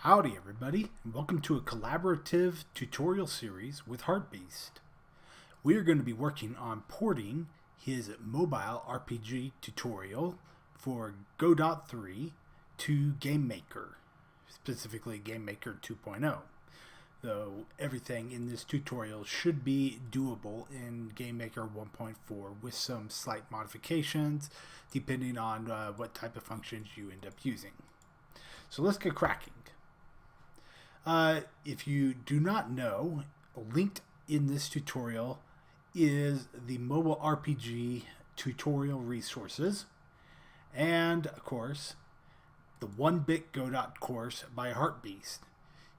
Howdy everybody, and welcome to a collaborative tutorial series with Heartbeast. We are going to be working on porting his mobile RPG tutorial for Go.3 to GameMaker, specifically GameMaker 2.0. Though everything in this tutorial should be doable in GameMaker 1.4 with some slight modifications depending on what type of functions you end up using. So let's get cracking. If you do not know, linked in this tutorial is the mobile RPG tutorial resources, and of course the 1-bit Go.0 course by Heartbeast.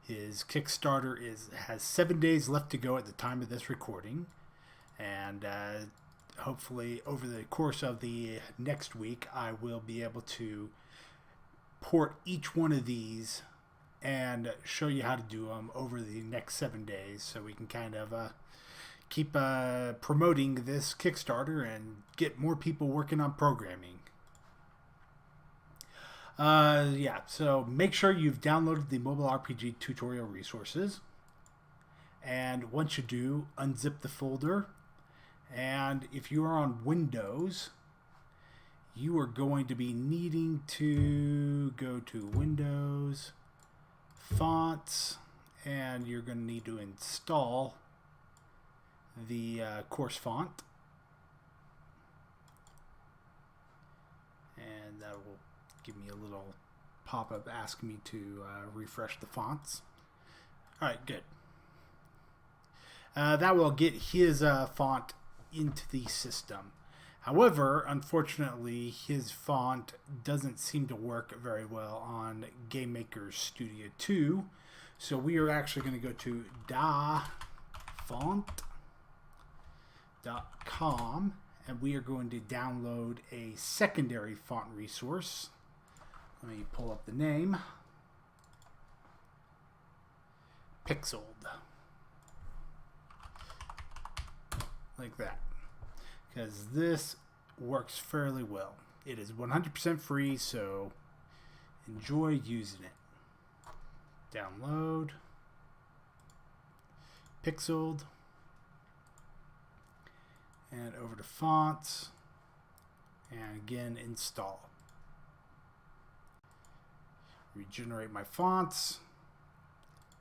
His Kickstarter has 7 days left to go at the time of this recording, and hopefully over the course of the next week I will be able to port each one of these and show you how to do them over the next 7 days, so we can kind of keep promoting this Kickstarter and get more people working on programming. So make sure you've downloaded the mobile RPG tutorial resources, and once you do, unzip the folder, and if you are on Windows, you are going to be needing to go to Windows, Fonts, and you're going to need to install the course font, and that will give me a little pop-up asking me to refresh the fonts. Alright, good. That will get his font into the system. However, unfortunately, his font doesn't seem to work very well on GameMaker Studio 2. So we are actually going to go to dafont.com, and we are going to download a secondary font resource. Let me pull up the name. Pixeled. Like that. Because this works fairly well. It is 100% free, so enjoy using it. Download. Pixeled. And over to fonts. And again, install. Regenerate my fonts.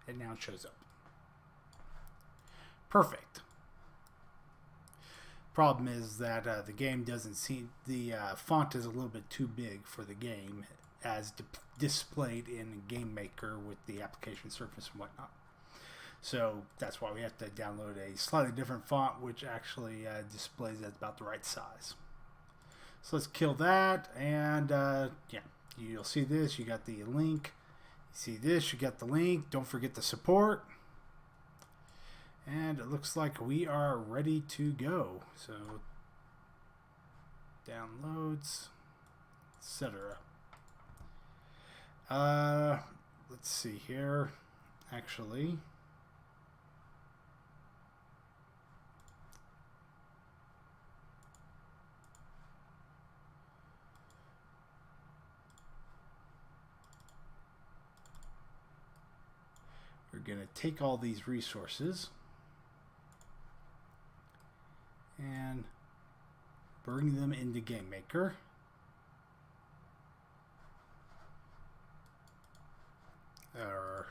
And now it shows up. Perfect. Problem is that the game doesn't see the font is a little bit too big for the game as displayed in GameMaker with the application surface and whatnot. So that's why we have to download a slightly different font, which actually displays at about the right size. So let's kill that, and yeah, you'll see this. You got the link. You see this. You got the link. Don't forget the support. And it looks like we are ready to go. So downloads, etc. Let's see here. Actually, we're going to take all these resources and bring them into GameMaker. Or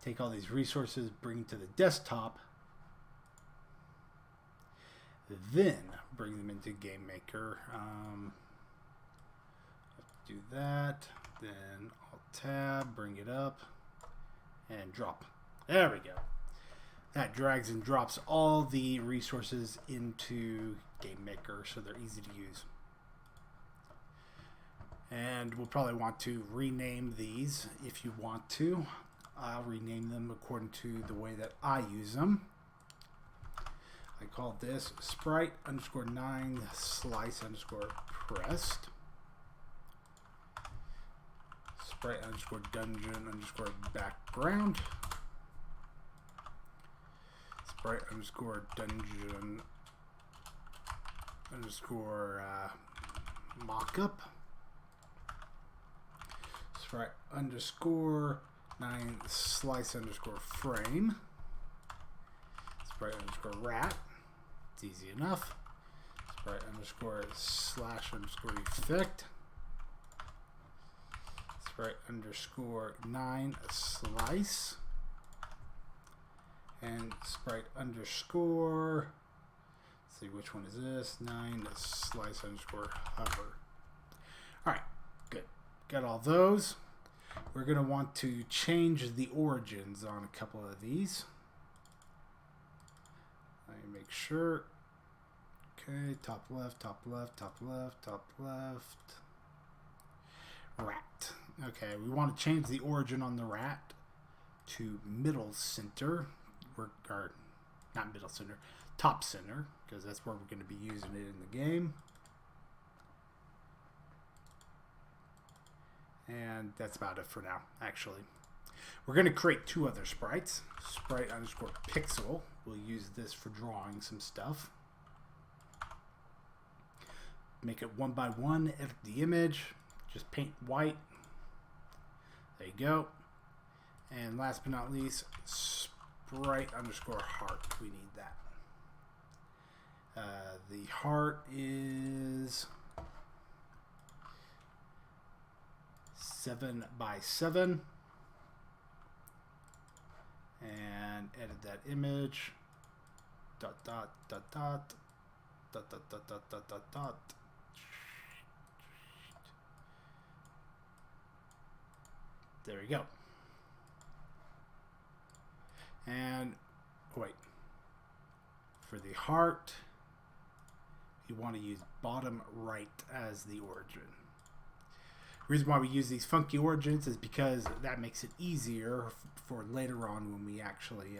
take all these resources, bring them to the desktop, then bring them into GameMaker. Do that, then Alt-Tab, bring it up, and drop. There we go. That drags and drops all the resources into GameMaker, so they're easy to use. And we'll probably want to rename these if you want to. I'll rename them according to the way that I use them. I call this sprite_9 slice_pressed. Sprite_dungeon_background. Sprite_dungeon_mockup. sprite underscore 9 slice underscore frame. Sprite underscore rat. It's easy enough. Sprite underscore slash underscore effect. Sprite underscore 9 slice. And sprite underscore, let's see which one is this, 9 slice underscore hover. All right, good. Got all those. We're going to want to change the origins on a couple of these. Let me make sure. Okay, top left, top left, top left, top left. Rat. Okay, we want to change the origin on the rat to middle center. Or not middle center, top center, because that's where we're going to be using it in the game. And that's about it for now, actually. We're going to create two other sprites. Sprite underscore pixel. We'll use this for drawing some stuff. Make it one by one, edit the image, just paint white. There you go. And last but not least, sprite underscore heart. We need that. The heart is 7 by 7. And edit that image. Dot dot dot dot dot dot dot dot dot dot dot. There we go. And wait, for the heart, you want to use bottom right as the origin. The reason why we use these funky origins is because that makes it easier for later on when we actually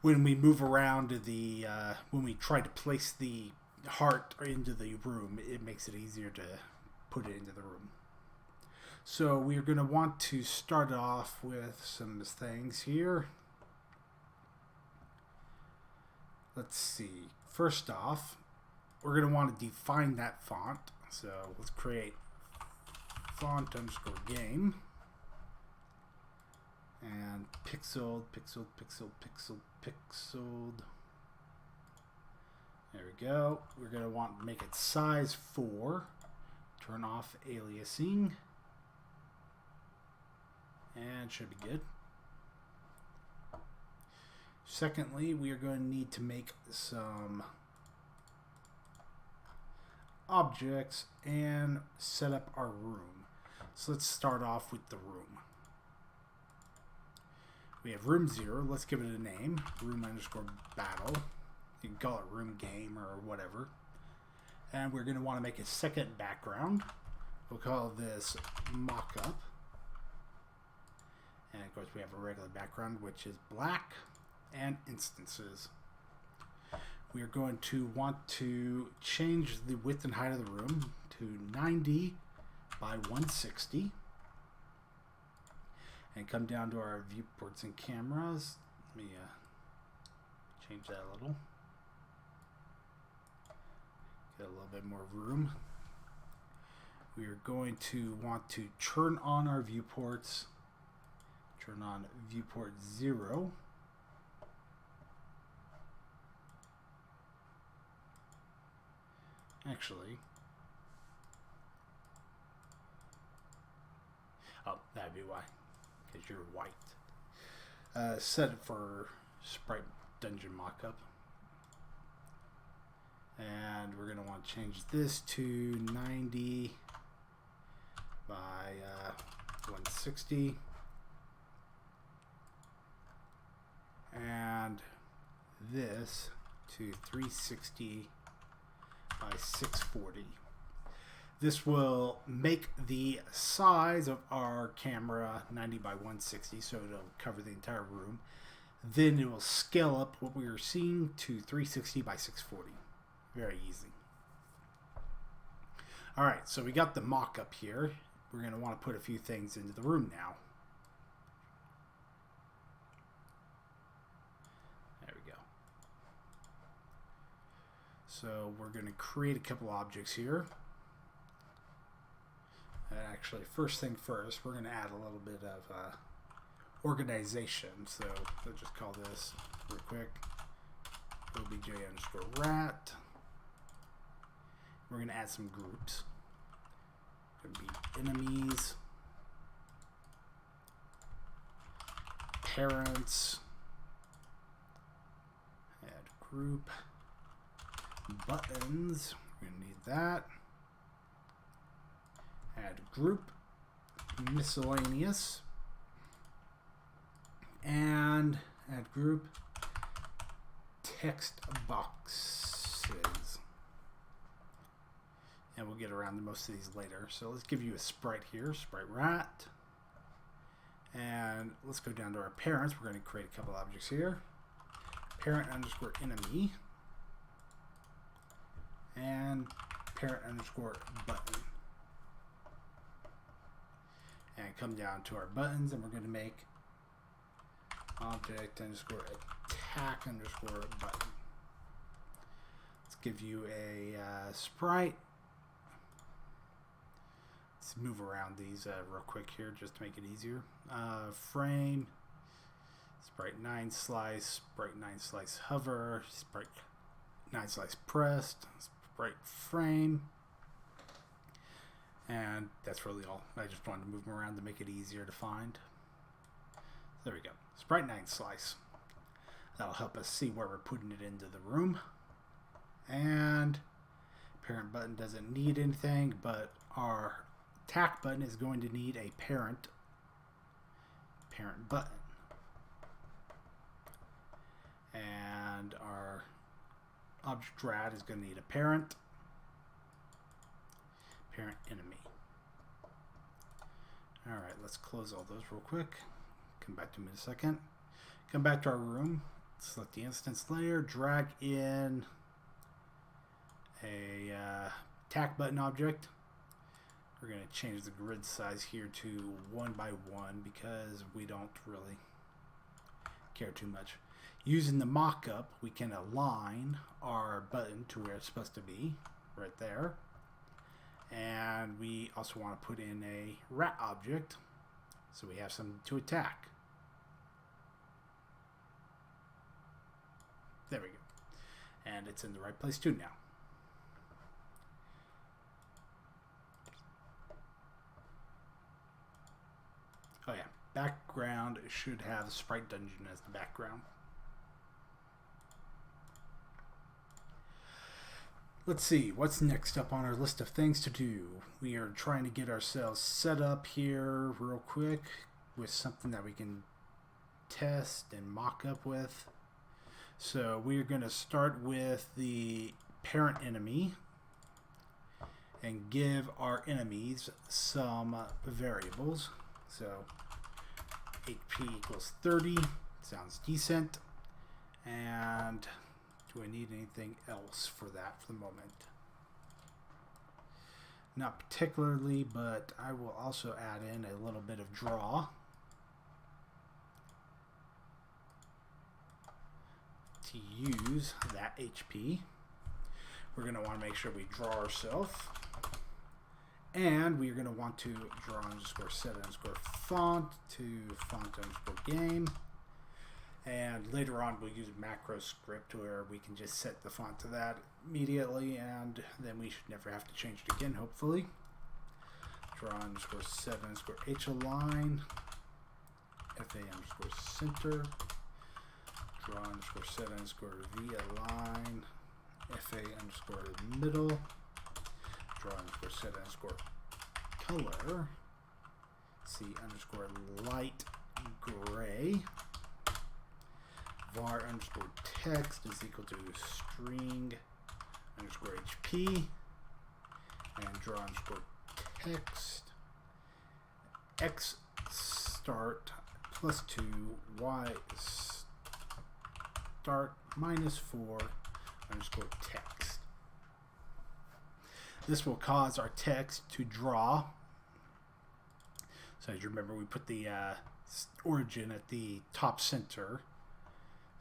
when we move around to the when we try to place the heart into the room, it makes it easier to put it into the room. So we're going to want to start off with some things here. Let's see. First off, we're going to want to define that font. So let's create font underscore game. And pixeled, pixeled, pixeled, pixeled, pixeled. There we go. We're going to want to make it size 4. Turn off aliasing. And should be good. Secondly, we are going to need to make some objects and set up our room. So let's start off with the room. We have room 0. Let's give it a name. Room underscore battle. You can call it room game or whatever. And we're going to want to make a second background. We'll call this mock-up. And of course we have a regular background, which is black, and instances. We are going to want to change the width and height of the room to 90 by 160. And come down to our viewports and cameras. Let me change that a little. Get a little bit more room. We are going to want to turn on our viewports. Turn on viewport 0. Actually, oh, that'd be why, because you're white. Set it for sprite dungeon mockup. And we're going to want to change this to 90 by 160. And this to 360 by 640. This will make the size of our camera 90 by 160, so it'll cover the entire room. Then it will scale up what we are seeing to 360 by 640. Very easy. All right, so we got the mock-up here. We're going to want to put a few things into the room now. So we're going to create a couple objects here. And actually, first thing first, we're going to add a little bit of organization. So let's just call this real quick obj underscore rat. We're going to add some groups. Going to be enemies, parents, add group, buttons. We're going to need that. Add group, miscellaneous, and add group, text boxes. And we'll get around to most of these later. So let's give you a sprite here, sprite rat. And let's go down to our parents. We're going to create a couple objects here. Parent underscore enemy. And parent underscore button. And come down to our buttons, and we're going to make object underscore attack underscore button. Let's give you a sprite. Let's move around these real quick here just to make it easier. Frame, sprite 9 slice, sprite 9 slice hover, sprite 9 slice pressed, sprite frame. And that's really all. I just wanted to move them around to make it easier to find. There we go. Sprite 9 slice. That'll help us see where we're putting it into the room. And parent button doesn't need anything, but our attack button is going to need a parent button. And our object rat is going to need a parent enemy. Alright, let's close all those real quick. Come back to them in a second. Come back to our room. Select the instance layer. Drag in a attack button object. We're going to change the grid size here to 1 by 1 because we don't really care too much. Using the mock-up, we can align our button to where it's supposed to be, right there. And we also want to put in a rat object so we have something to attack. There we go. And it's in the right place too now. Oh yeah, background should have Sprite Dungeon as the background. Let's see, what's next up on our list of things to do? We are trying to get ourselves set up here real quick with something that we can test and mock up with. So we're going to start with the parent enemy and give our enemies some variables. So HP equals 30, sounds decent. And do I need anything else for that for the moment? Not particularly, but I will also add in a little bit of draw. To use that HP. We're going to want to make sure we draw ourselves. And we're going to want to draw underscore set underscore font to font underscore game. And later on, we'll use macro script where we can just set the font to that immediately, and then we should never have to change it again, hopefully. Draw underscore set underscore H align, FA underscore center, draw underscore set underscore V align, FA underscore middle, draw underscore set underscore color, C underscore light gray. Var underscore text is equal to string underscore HP and draw underscore text X start plus 2 Y start minus 4 underscore text. This will cause our text to draw. So as you remember, we put the origin at the top center.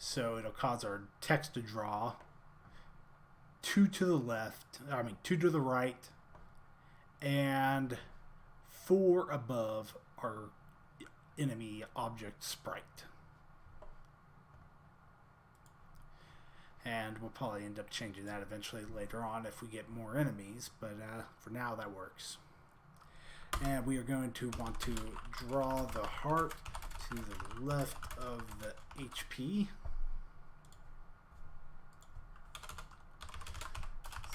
So it'll cause our text to draw 2 to the left, 2 to the right, and 4 above our enemy object sprite. And we'll probably end up changing that eventually later on if we get more enemies, but for now that works. And we are going to want to draw the heart to the left of the HP.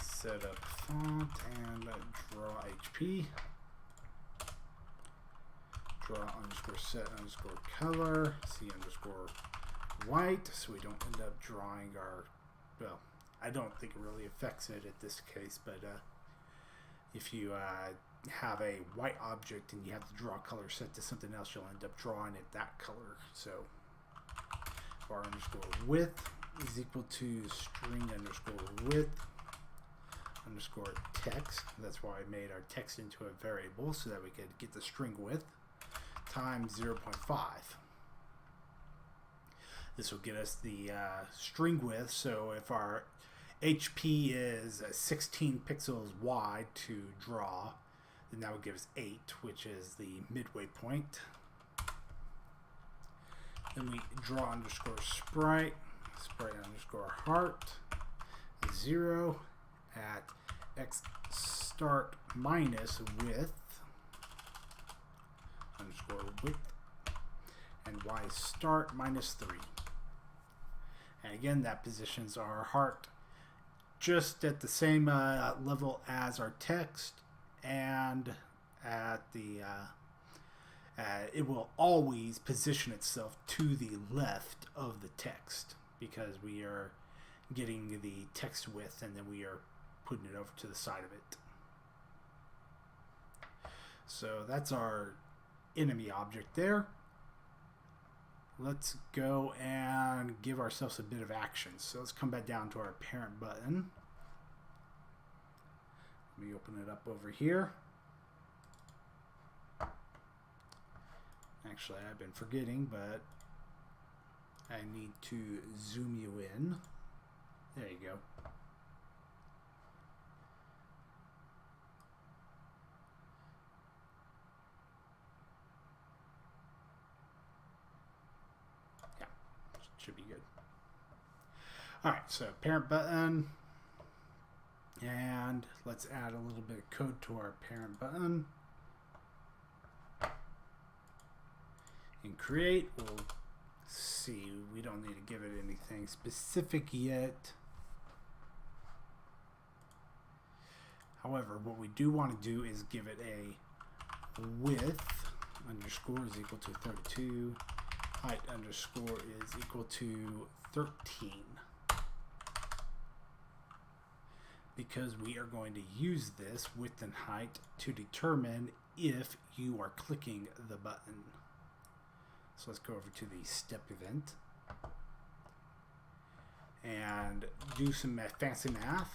Set up font and draw HP. Draw underscore set underscore color, C underscore white, so we don't end up drawing our, well, I don't think it really affects it at this case, but if you have a white object and you have to draw color set to something else, you'll end up drawing it that color. So var underscore width is equal to string underscore width underscore text. That's why I made our text into a variable so that we could get the string width times 0.5. This will get us the string width. So if our HP is 16 pixels wide to draw, then that would give us 8, which is the midway point. Then we draw underscore sprite underscore heart 0 at x start minus width underscore width and y start minus 3. And again, that positions our heart just at the same level as our text, and at the it will always position itself to the left of the text because we are getting the text width and then we are putting it over to the side of it. So that's our enemy object there. Let's go and give ourselves a bit of action. So let's come back down to our parent button. Let me open it up over here. Actually, I've been forgetting, but I need to zoom you in. There you go. Yeah, should be good. All right, so parent button. And let's add a little bit of code to our parent button. In create, we'll see. We don't need to give it anything specific yet. However, what we do want to do is give it a width underscore is equal to 32. Height underscore is equal to 13. Because we are going to use this width and height to determine if you are clicking the button. So let's go over to the step event and do some fancy math.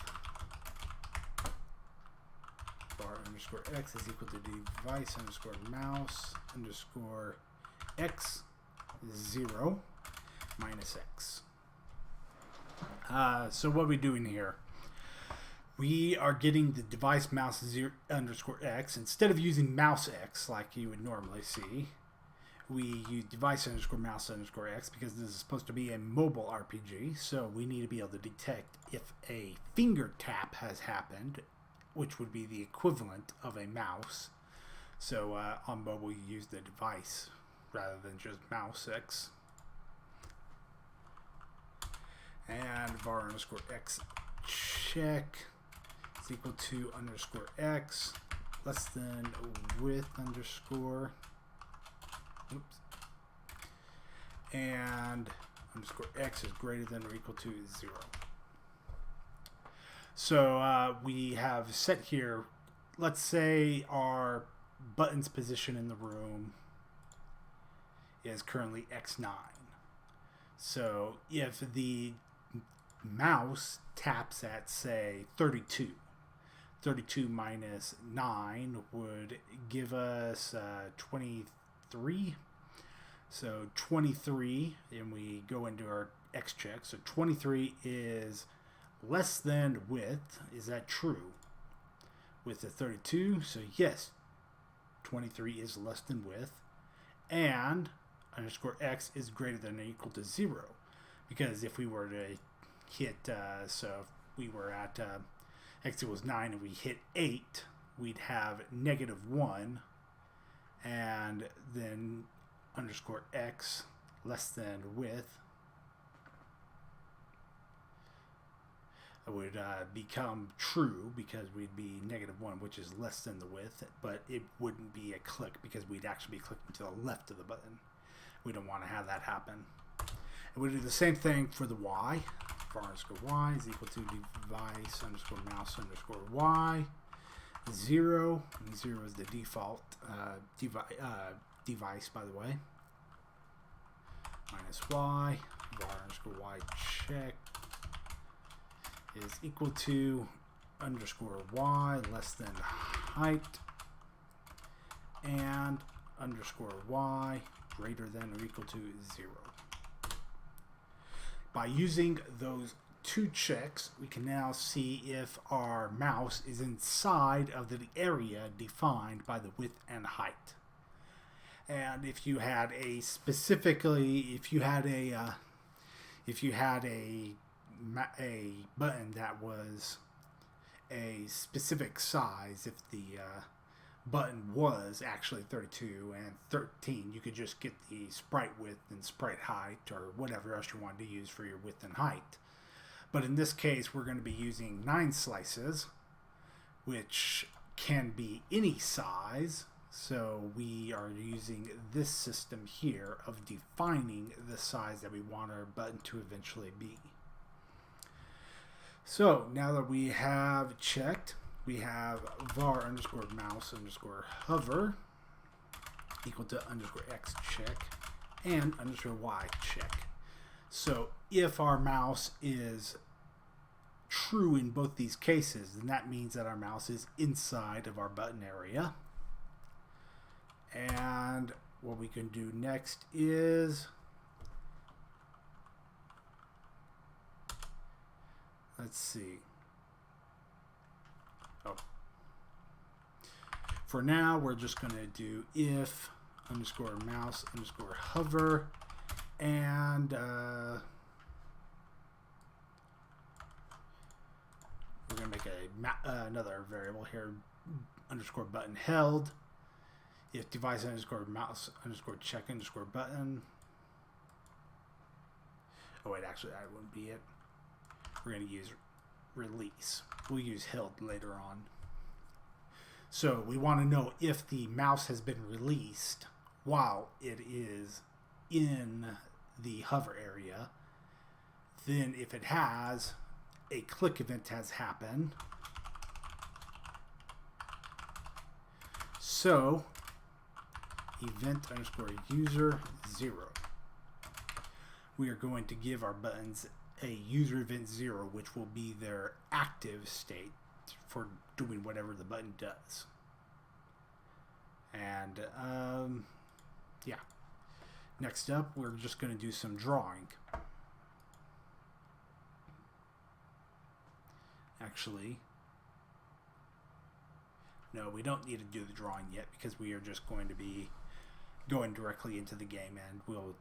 Var underscore x is equal to device underscore mouse underscore x 0 minus x. So what are we doing here? We are getting the device mouse 0 underscore x. Instead of using mouse x like you would normally see, we use device underscore mouse underscore x because this is supposed to be a mobile RPG. So we need to be able to detect if a finger tap has happened, which would be the equivalent of a mouse. So on mobile, you use the device rather than just mouse x. And var underscore x check is equal to underscore x less than width underscore, oops, and underscore x is greater than or equal to 0. So we have set here, let's say our button's position in the room is currently x9. So if the mouse taps at, say, 32, 32 minus 9 would give us 23. So 23, and we go into our x check. So 23 is less than width. Is that true? With the 32, so yes, 23 is less than width, and underscore x is greater than or equal to 0. Because if we were to hit, so if we were at x equals 9 and we hit 8, we'd have -1, and then underscore x less than width would become true because we'd be -1, which is less than the width, but it wouldn't be a click because we'd actually be clicking to the left of the button. We don't want to have that happen. And we do the same thing for the y. var underscore y is equal to device underscore mouse underscore y 0. 0 is the default device, by the way. Minus y var underscore y check is equal to underscore y less than height and underscore y greater than or equal to 0. By using those two checks, we can now see if our mouse is inside of the area defined by the width and height. And if you had a button that was a specific size, if the button was actually 32 and 13, you could just get the sprite width and sprite height or whatever else you wanted to use for your width and height. But in this case, we're going to be using 9 slices, which can be any size. So we are using this system here of defining the size that we want our button to eventually be. So now that we have checked, we have var underscore mouse underscore hover equal to underscore x check and underscore y check. So if our mouse is true in both these cases, then that means that our mouse is inside of our button area. And what we can do next is, let's see. Oh. For now, we're just going to do if underscore mouse underscore hover and we're going to make another variable here, underscore button held. If device underscore mouse underscore check underscore button. Oh wait, actually that wouldn't be it. We're going to use release. We'll use held later on. So we want to know if the mouse has been released while it is in the hover area. Then if it has, a click event has happened. So event underscore user 0. We are going to give our buttons a user event 0, which will be their active state for doing whatever the button does. And yeah. Next up, we're just going to do some drawing. Actually, no, we don't need to do the drawing yet because we are just going to be going directly into the game, and we'll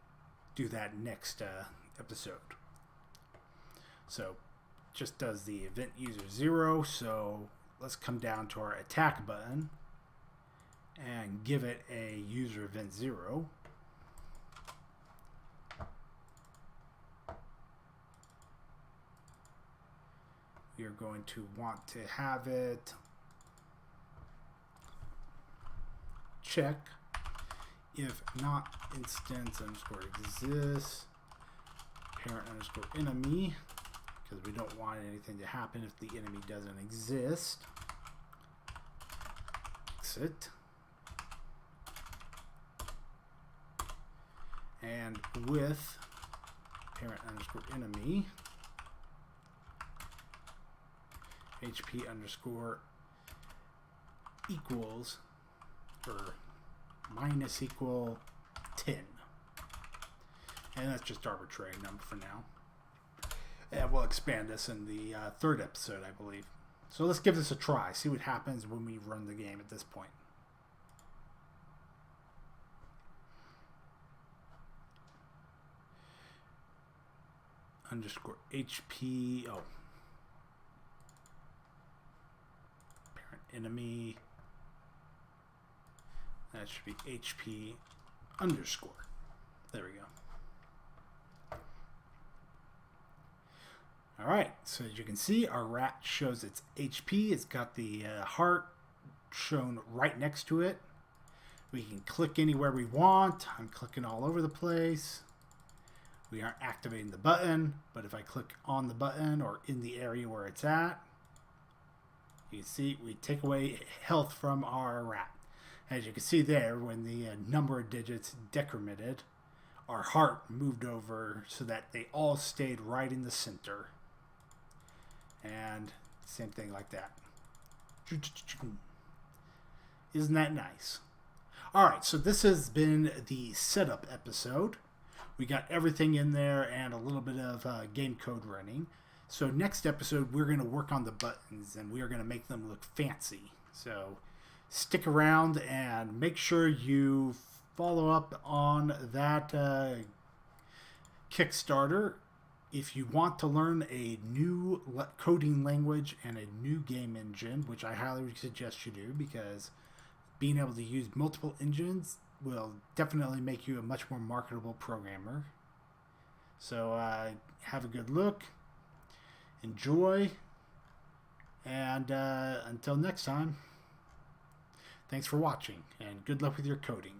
do that next episode. So just does the event user 0. So let's come down to our attack button and give it a user event 0. We are going to want to have it check if not instance underscore exists parent underscore enemy, because we don't want anything to happen if the enemy doesn't exist. Exit. And with parent underscore enemy HP underscore equals or minus equal 10. And that's just arbitrary number for now. And we'll expand this in the third episode, I believe. So let's give this a try. See what happens when we run the game at this point. underscore HP. Oh, parent enemy. That should be HP underscore. There we go. All right, so as you can see, our rat shows its HP. It's got the heart shown right next to it. We can click anywhere we want. I'm clicking all over the place. We aren't activating the button, but if I click on the button or in the area where it's at, you can see we take away health from our rat. As you can see there, when the number of digits decremented, our heart moved over so that they all stayed right in the center. And same thing like that. Isn't that nice? Alright, so this has been the setup episode. We got everything in there and a little bit of game code running. So next episode, we're going to work on the buttons and we are going to make them look fancy. So stick around and make sure you follow up on that Kickstarter. If you want to learn a new coding language and a new game engine, which I highly suggest you do, because being able to use multiple engines will definitely make you a much more marketable programmer. So have a good look, enjoy, and until next time, thanks for watching, and good luck with your coding.